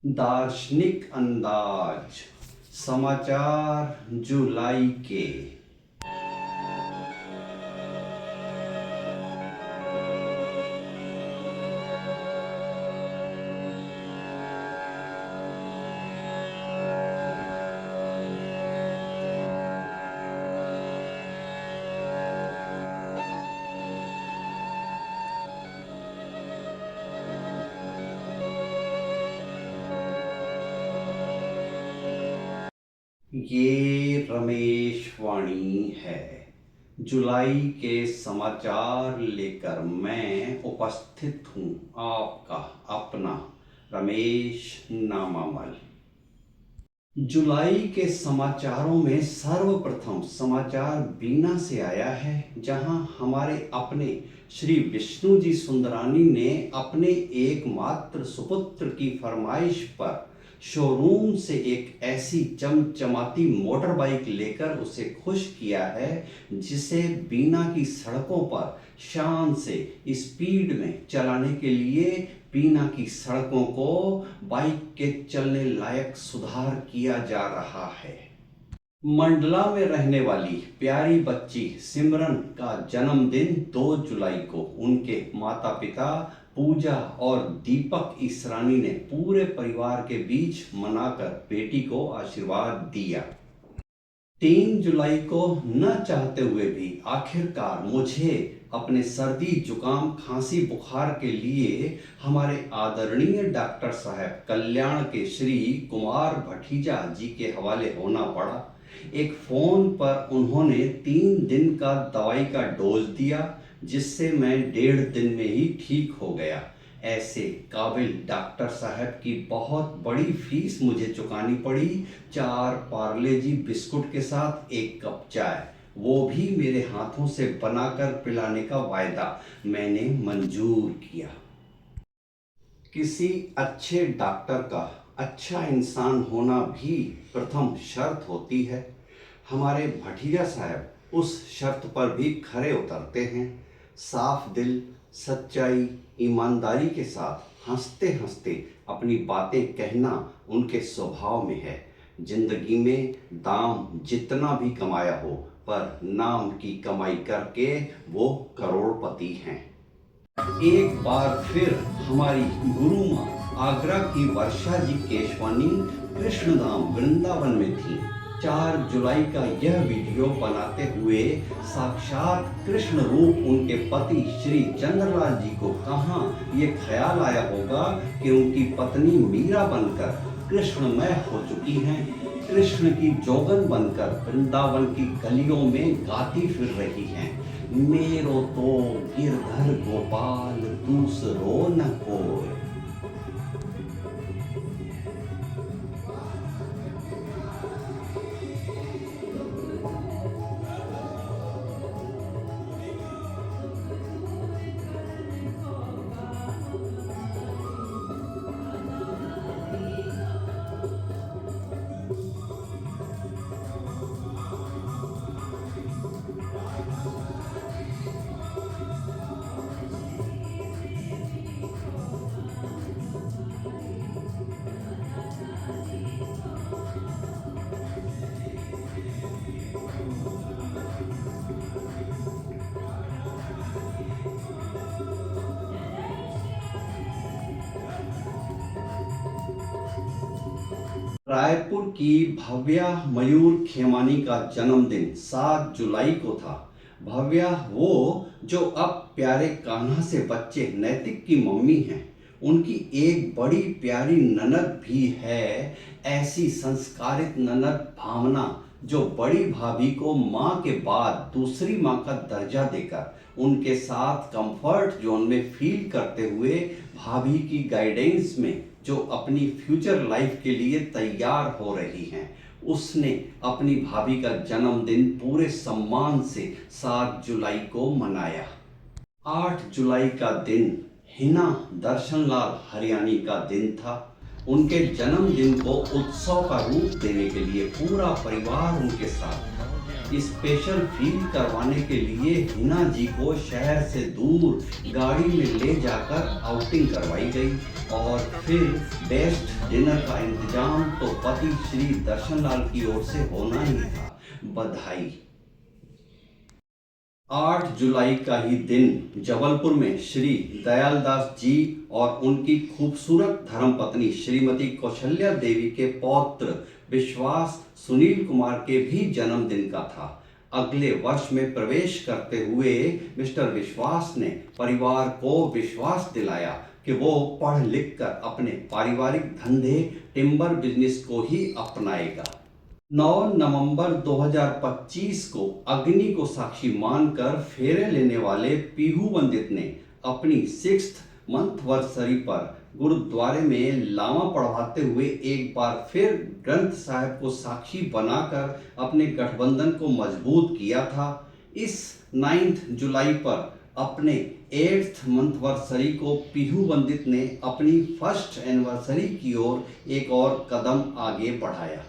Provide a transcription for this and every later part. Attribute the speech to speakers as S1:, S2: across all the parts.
S1: दार्शनिक अंदाज समाचार जुलाई के। ये रमेश वाणी है। जुलाई के समाचार लेकर मैं उपस्थित हूँ, आपका अपना रमेश नामामल। जुलाई के समाचारों में सर्वप्रथम समाचार बीना से आया है, जहां हमारे अपने श्री विष्णु जी सुंदरानी ने अपने एकमात्र सुपुत्र की फरमाइश पर शोरूम से एक ऐसी चमचमाती मोटर बाइक लेकर उसे खुश किया है, जिसे बीना की सड़कों पर शान से स्पीड में चलाने के लिए बीना की सड़कों को बाइक के चलने लायक सुधार किया जा रहा है। मंडला में रहने वाली प्यारी बच्ची सिमरन का जन्मदिन 2 जुलाई को उनके माता पिता पूजा और दीपक ईसरानी ने पूरे परिवार के बीच मनाकर बेटी को आशीर्वाद दिया। 3 जुलाई को न चाहते हुए भी आखिरकार मुझे अपने सर्दी जुकाम खांसी बुखार के लिए हमारे आदरणीय डॉक्टर साहब कल्याण के श्री कुमार भटीजा जी के हवाले होना पड़ा। एक फोन पर उन्होंने 3 दिन का दवाई का डोज दिया, जिससे मैं 1.5 दिन में ही ठीक हो गया। ऐसे काबिल डॉक्टर साहब की बहुत बड़ी फीस मुझे चुकानी पड़ी। 4 पार्ले जी बिस्कुट के साथ 1 कप चाय, वो भी मेरे हाथों से बनाकर पिलाने का वायदा मैंने मंजूर किया। किसी अच्छे डॉक्टर का अच्छा इंसान होना भी प्रथम शर्त होती है। हमारे भटीजा साहब उस शर्त पर भी खरे उतरते हैं। साफ दिल, सच्चाई, ईमानदारी के साथ हंसते हंसते अपनी बातें कहना उनके स्वभाव में है। जिंदगी में दाम जितना भी कमाया हो, पर नाम की कमाई करके वो करोड़पति हैं। एक बार फिर हमारी गुरु माँ आगरा की वर्षा जी केशवानी कृष्णधाम वृंदावन में थी। 4 जुलाई का यह वीडियो बनाते हुए साक्षात कृष्ण रूप उनके पति श्री चंद्रलाल जी को कहाँ ये ख्याल आया होगा कि उनकी पत्नी मीरा बनकर कृष्णमय हो चुकी हैं, कृष्ण की जोगन बनकर वृंदावन की गलियों में गाती फिर रही हैं। मेरो तो गिरधर गोपाल दूसरो न कोई। रायपुर की भव्या मयूर खेमानी का जन्मदिन 7 जुलाई को था। भव्या वो जो अब प्यारे कान्हा से बच्चे नैतिक की मम्मी हैं। उनकी एक बड़ी प्यारी ननद भी है। ऐसी संस्कारित ननद भावना, जो बड़ी भाभी को माँ के बाद दूसरी माँ का दर्जा देकर उनके साथ कंफर्ट जोन में फील करते हुए भाभी की गाइडेंस में जो अपनी फ्यूचर लाइफ के लिए तैयार हो रही हैं, उसने अपनी भाभी का जन्मदिन पूरे सम्मान से 7 जुलाई को मनाया। 8 जुलाई का दिन हिना दर्शनलाल हरियाणी का दिन था। उनके जन्मदिन को उत्सव का रूप देने के लिए पूरा परिवार उनके साथ था। स्पेशल फील करवाने के लिए हिना जी को शहर से दूर गाड़ी में ले जाकर आउटिंग करवाई गई और फिर बेस्ट डिनर का इंतजाम तो पति श्री दर्शन लाल की ओर से होना ही था। बधाई। 8 जुलाई का ही दिन जबलपुर में श्री दयालदास जी और उनकी खूबसूरत धर्मपत्नी श्रीमती कौशल्या देवी के पौत्र विश्वास सुनील कुमार के भी जन्मदिन का था। अगले वर्ष में प्रवेश करते हुए मिस्टर विश्वास ने परिवार को विश्वास दिलाया कि वो पढ़ लिख कर अपने पारिवारिक धंधे टिम्बर बिजनेस को ही अपनाएगा। 9 नवंबर 2025 को अग्नि को साक्षी मानकर फेरे लेने वाले पीहू पंडित ने अपनी 6th मंथ वर्सरी पर गुरुद्वारे में लामा पढ़वाते हुए एक बार फिर ग्रंथ साहिब को साक्षी बनाकर अपने गठबंधन को मजबूत किया था। इस 9 जुलाई पर अपने 8th मंथ वर्सरी को पीहू पंडित ने अपनी 1st एनिवर्सरी की ओर एक और कदम आगे बढ़ाया।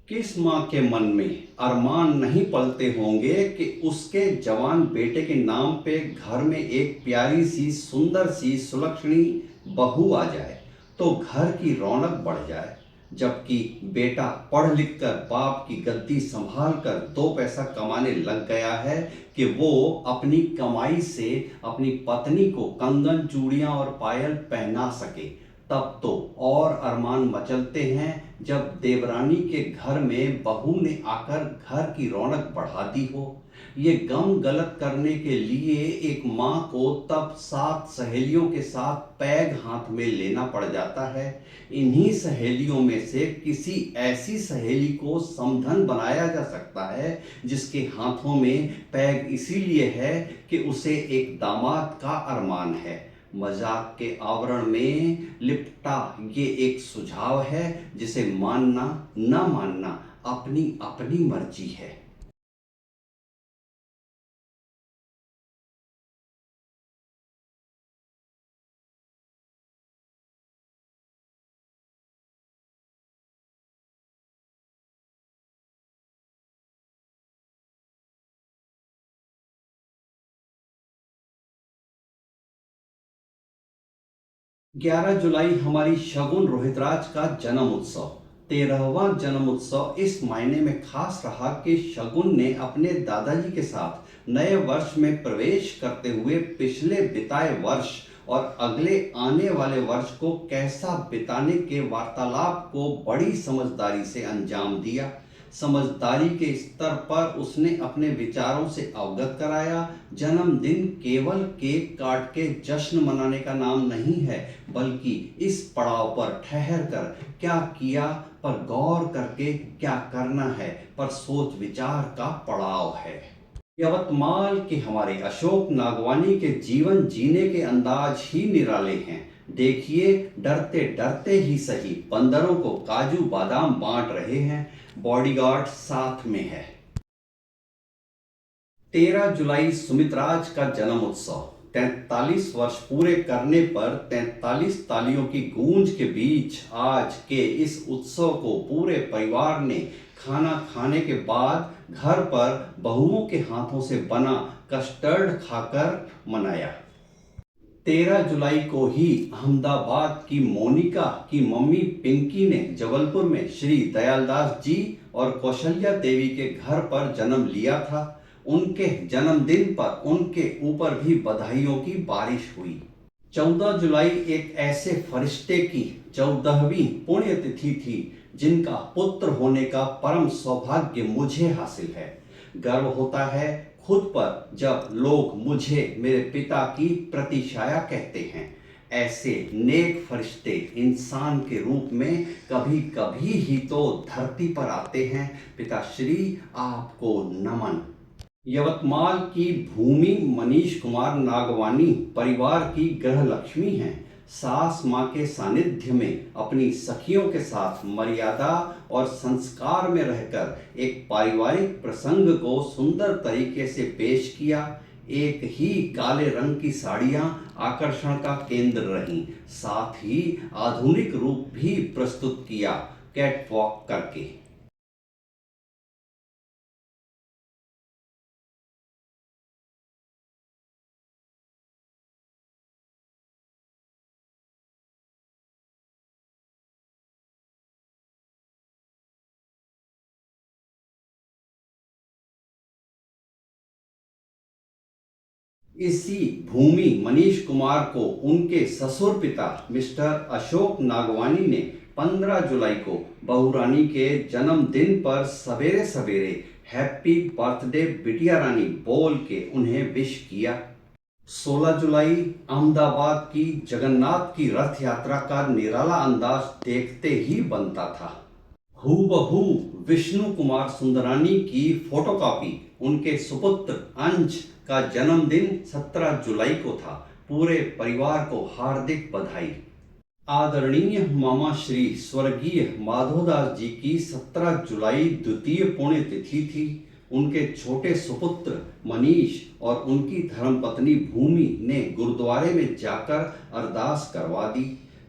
S1: किस माँ के मन में अरमान नहीं पलते होंगे कि उसके जवान बेटे के नाम पे घर में एक प्यारी सी सुंदर सी सुलक्षणी बहू आ जाए तो घर की रौनक बढ़ जाए, जबकि बेटा पढ़ लिख कर बाप की गद्दी संभाल कर 2 पैसा कमाने लग गया है कि वो अपनी कमाई से अपनी पत्नी को कंगन चूड़ियां और पायल पहना सके। तब तो और अरमान मचलते हैं जब देवरानी के घर में बहू ने आकर घर की रौनक बढ़ा दी हो। ये गम गलत करने के लिए एक माँ को तब 7 सहेलियों के साथ पैग हाथ में लेना पड़ जाता है। इन्हीं सहेलियों में से किसी ऐसी सहेली को समधन बनाया जा सकता है जिसके हाथों में पैग इसीलिए है कि उसे एक दामाद का अरमान है। मजाक के आवरण में लिपटा ये एक सुझाव है जिसे मानना न मानना अपनी अपनी मर्जी है। ग्यारह जुलाई हमारी शगुन रोहितराज का जन्म उत्सव। 13वां जन्म उत्सव इस मायने में खास रहा कि शगुन ने अपने दादाजी के साथ नए वर्ष में प्रवेश करते हुए पिछले बिताए वर्ष और अगले आने वाले वर्ष को कैसा बिताने के वार्तालाप को बड़ी समझदारी से अंजाम दिया। समझदारी के स्तर पर उसने अपने विचारों से अवगत कराया। जन्मदिन केवल केक काट के जश्न मनाने का नाम नहीं है, बल्कि इस पड़ाव पर ठहर कर क्या किया पर गौर करके क्या करना है पर सोच विचार का पड़ाव है। यवतमाल के हमारे अशोक नागवानी के जीवन जीने के अंदाज ही निराले हैं। देखिए, डरते डरते ही सही बंदरों को काजू बादाम बांट रहे हैं, बॉडीगार्ड साथ में है। 13 जुलाई सुमितराज का जन्म उत्सव। 43 वर्ष पूरे करने पर 43 तालियों की गूंज के बीच आज के इस उत्सव को पूरे परिवार ने खाना खाने के बाद घर पर बहुओं के हाथों से बना कस्टर्ड खाकर मनाया। 13 जुलाई को ही अहमदाबाद की मोनिका की मम्मी पिंकी ने जबलपुर में श्री दयालदास जी और कौशल्या देवी के घर पर जन्म लिया था। उनके जन्मदिन पर उनके ऊपर भी बधाइयों की बारिश हुई। 14 जुलाई एक ऐसे फरिश्ते की 14वीं पुण्यतिथि थी जिनका पुत्र होने का परम सौभाग्य मुझे हासिल है। गर्व होता है खुद पर जब लोग मुझे मेरे पिता की प्रतिछाया कहते हैं। ऐसे नेक फरिश्ते इंसान के रूप में कभी कभी ही तो धरती पर आते हैं। पिताश्री आपको नमन। यवतमाल की भूमि मनीष कुमार नागवानी परिवार की गृह लक्ष्मी हैं। सास माँ के सानिध्य में अपनी सखियों के साथ मर्यादा और संस्कार में रहकर एक पारिवारिक प्रसंग को सुंदर तरीके से पेश किया। एक ही काले रंग की साड़ियां आकर्षण का केंद्र रहीं, साथ ही आधुनिक रूप भी प्रस्तुत किया कैटवॉक करके। इसी भूमि मनीष कुमार को उनके ससुर पिता मिस्टर अशोक नागवानी ने 15 जुलाई को बहुरानी के जन्मदिन पर सवेरे सवेरे हैप्पी बर्थडे बिटिया रानी बोल के उन्हें विश किया। 16 जुलाई अहमदाबाद की जगन्नाथ की रथ यात्रा का निराला अंदाज देखते ही बनता था। हूबहू विष्णु कुमार सुंदरानी की फोटोकॉपी उनके सुपुत्र अंश का जन्मदिन 17 जुलाई को था। पूरे परिवार को हार्दिक बधाई। आदरणीय मामा श्री स्वर्गीय माधोदास जी की 17 जुलाई द्वितीय पुण्यतिथि थी। उनके छोटे सुपुत्र मनीष और उनकी धर्मपत्नी भूमि ने गुरुद्वारे में जाकर अरदास करवा दी।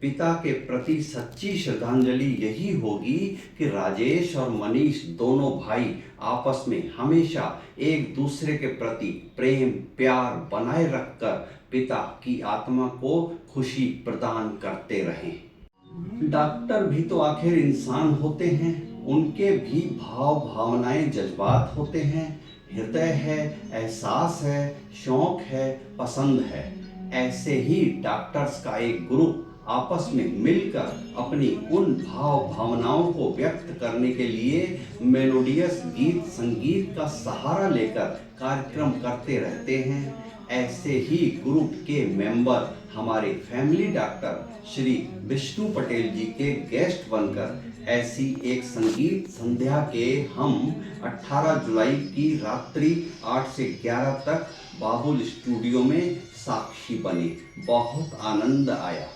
S1: पिता के प्रति सच्ची श्रद्धांजलि यही होगी कि राजेश और मनीष दोनों भाई आपस में हमेशा एक दूसरे के प्रति प्रेम प्यार बनाए रखकर पिता की आत्मा को खुशी प्रदान करते रहें। डॉक्टर भी तो आखिर इंसान होते हैं, उनके भी भाव भावनाएं जज्बात होते हैं। हृदय है, एहसास है, शौक है, पसंद है। ऐसे ही डॉक्टर्स का एक ग्रुप आपस में मिलकर अपनी उन भाव भावनाओं को व्यक्त करने के लिए मेलोडियस गीत संगीत का सहारा लेकर कार्यक्रम करते रहते हैं। ऐसे ही ग्रुप के मेंबर हमारे फैमिली डॉक्टर श्री विष्णु पटेल जी के गेस्ट बनकर ऐसी एक संगीत संध्या के हम 18 जुलाई की रात्रि 8 से 11 तक बाबुल स्टूडियो में साक्षी बने। बहुत आनंद आया।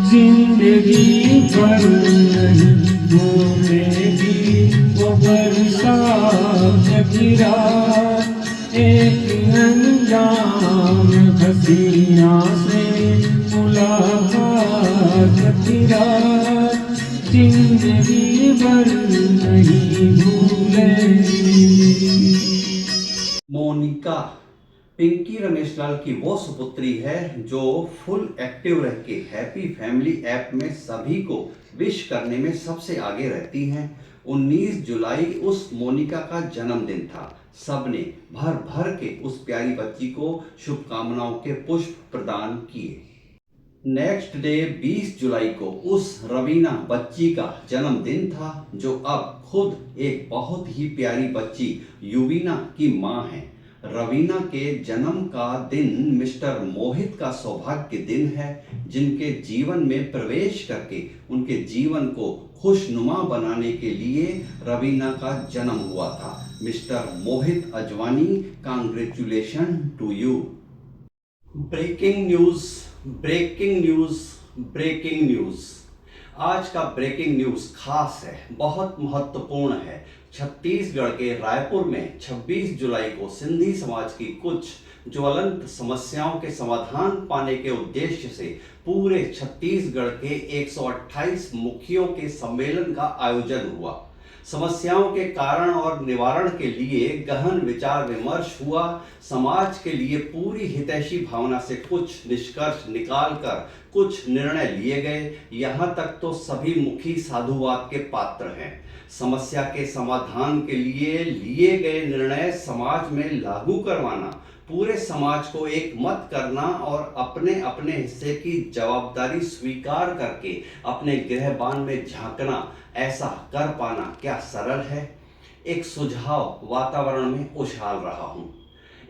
S2: जिंदगी भर नहीं भूलेगी वो बरसात की रात, एक अनजान हसीना से मुलाकात की रात, जिंदगी भर नहीं भूलेगी।
S1: मोनिका पिंकी रमेश लाल की वो सुपुत्री है जो फुल एक्टिव रह के हैप्पी फैमिली ऐप में सभी को विश करने में सबसे आगे रहती हैं। 19 जुलाई उस मोनिका का जन्मदिन था। सबने भर भर के उस प्यारी बच्ची को शुभकामनाओं के पुष्प प्रदान किए। नेक्स्ट डे 20 जुलाई को उस रवीना बच्ची का जन्मदिन था जो अब खुद एक बहुत ही प्यारी बच्ची युवीना की मां है। रवीना के जन्म का दिन मिस्टर मोहित का सौभाग्य दिन है, जिनके जीवन में प्रवेश करके उनके जीवन को खुशनुमा बनाने के लिए रवीना का जन्म हुआ था। Mister Mohit Ajwani, congratulation to you. Breaking news, breaking news, breaking news. आज का ब्रेकिंग न्यूज खास है, बहुत महत्वपूर्ण है। छत्तीसगढ़ के रायपुर में 26 जुलाई को सिंधी समाज की कुछ ज्वलंत समस्याओं के समाधान पाने के उद्देश्य से पूरे छत्तीसगढ़ के 128 मुखियों के सम्मेलन का आयोजन हुआ। समस्याओं के कारण और निवारण के लिए गहन विचार विमर्श हुआ। समाज के लिए पूरी हितैषी भावना से कुछ निष्कर्ष निकालकर कुछ निर्णय लिए गए। यहाँ तक तो सभी मुखी साधुवाद के पात्र हैं। समस्या के समाधान के लिए गए निर्णय समाज में लागू करवाना, पूरे समाज को एक मत करना और अपने अपने हिस्से की जवाबदारी स्वीकार करके अपने गृहबान में झांकना, ऐसा कर पाना क्या सरल है? एक सुझाव वातावरण में उछाल रहा हूँ।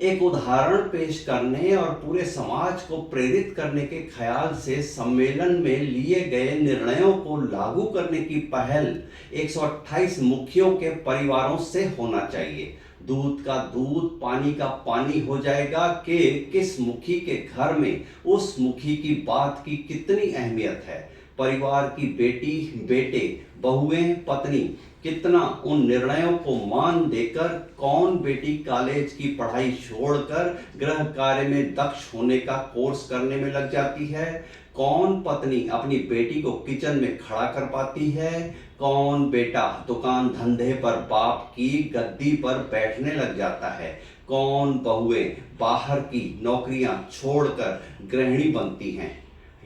S1: एक उदाहरण पेश करने और पूरे समाज को प्रेरित करने के ख्याल से सम्मेलन में लिए गए निर्णयों को लागू करने की पहल 128 मुखियों के परिवारों से होना चाहिए। दूध का दूध, पानी का पानी हो जाएगा कि किस मुखी के घर में उस मुखी की बात की कितनी अहमियत है। परिवार की बेटी, बेटे, बहुएं, पत्नी कितना उन निर्णयों को मान देकर कौन बेटी कॉलेज की पढ़ाई छोड़कर गृह कार्य में दक्ष होने का कोर्स करने में लग जाती है, कौन पत्नी अपनी बेटी को किचन में खड़ा कर पाती है, कौन बेटा दुकान धंधे पर बाप की गद्दी पर बैठने लग जाता है, कौन बहुएं बाहर की नौकरियां छोड़कर गृहिणी बनती हैं।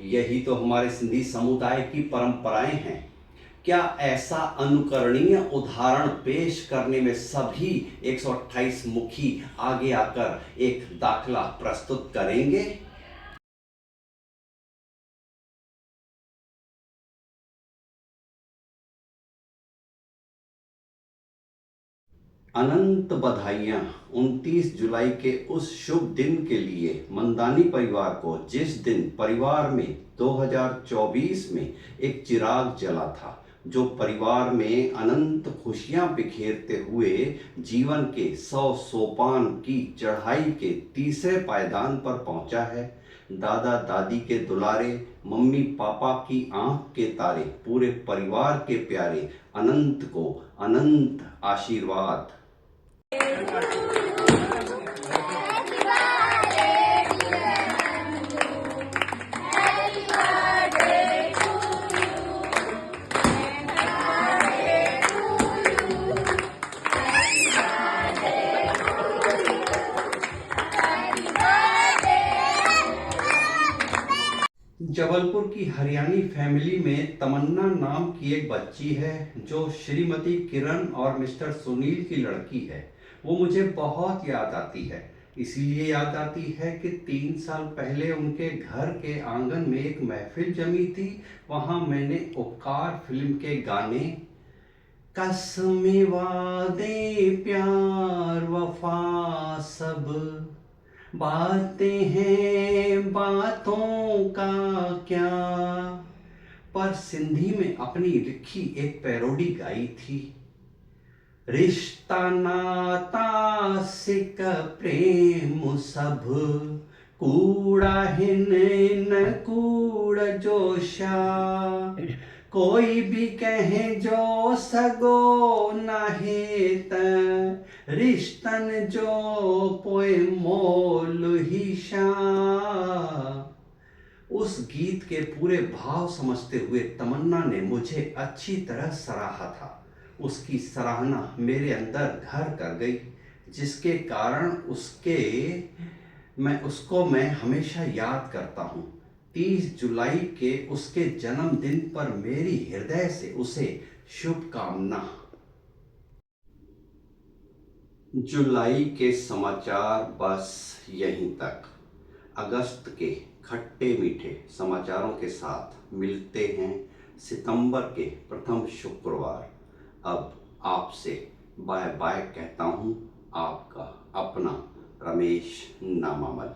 S1: यही तो हमारे सिंधी समुदाय की परंपराएं हैं। क्या ऐसा अनुकरणीय उदाहरण पेश करने में सभी 128 मुखी आगे आकर एक दाखला प्रस्तुत करेंगे? अनंत बधाइयाँ 29 जुलाई के उस शुभ दिन के लिए मंदानी परिवार को, जिस दिन परिवार में 2024 में एक चिराग जला था जो परिवार में अनंत खुशियां बिखेरते हुए जीवन के 100 सोपान की चढ़ाई के तीसरे पायदान पर पहुंचा है। दादा दादी के दुलारे, मम्मी पापा की आंख के तारे, पूरे परिवार के प्यारे अनंत को अनंत आशीर्वाद। जबलपुर की हरियाणी फैमिली में तमन्ना नाम की एक बच्ची है जो श्रीमती किरण और मिस्टर सुनील की लड़की है। वो मुझे बहुत याद आती है। इसीलिए याद आती है कि 3 साल पहले उनके घर के आंगन में एक महफिल जमी थी। वहाँ मैंने उपकार फिल्म के गाने कसमें वादे प्यार वफा सब बातें हैं बातों का क्या पर सिंधी में अपनी लिखी एक पैरोडी गाई थी। रिश्ता नाता सिक प्रेम सब कूड़ा हिन न कूड़ जोशा कोई भी कहे जो सगो नाहे त रिश्तन जो पोए मोल ही शा। उस गीत के पूरे भाव समझते हुए तमन्ना ने मुझे अच्छी तरह सराहा था। उसकी सराहना मेरे अंदर घर कर गई, जिसके कारण उसको मैं हमेशा याद करता हूँ। 30 जुलाई के उसके जन्मदिन पर मेरी हृदय से उसे शुभकामना। जुलाई के समाचार बस यहीं तक। अगस्त के खट्टे मीठे समाचारों के साथ मिलते हैं सितंबर के प्रथम शुक्रवार। अब आपसे बाय बाय कहता हूँ, आपका अपना रमेश नामामल।